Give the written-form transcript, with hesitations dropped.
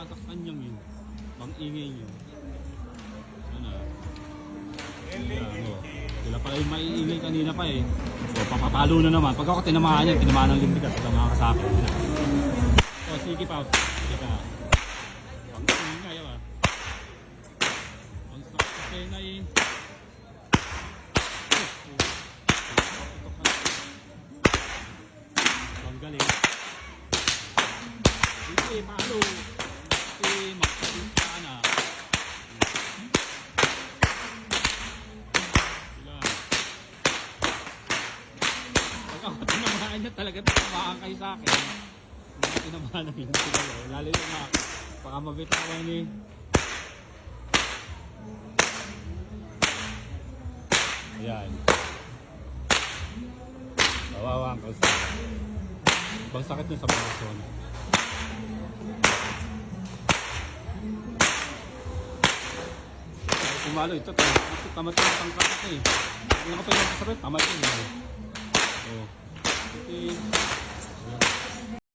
sasaktan niyang yun. Pang-ingay niyo. Ano? Sila pala yung maiingay kanina pa eh. So, papapalo na naman. Pag ako tinamaan niya, tinamaan ng lintigas. Ito mga kasakit. O, sige pa. Sige ka. Pang-ingay ba? Pang-sakit na eh. Ang galing. Sige, palo. Sige, magsalit ka na. Tinamaan niya talaga, tinamaan kayo sa akin. Hindi tinamaan na hindi kayo. Lalo yung baka mabitawan ni ayan. Kawawa ang kausa. Ibang sakit nyo sa mga zona. Pumalo ito. Tamad ko ang tangkat eh. Hindi na ko pa yung kasabit. Tamad yun. Oh. Okay.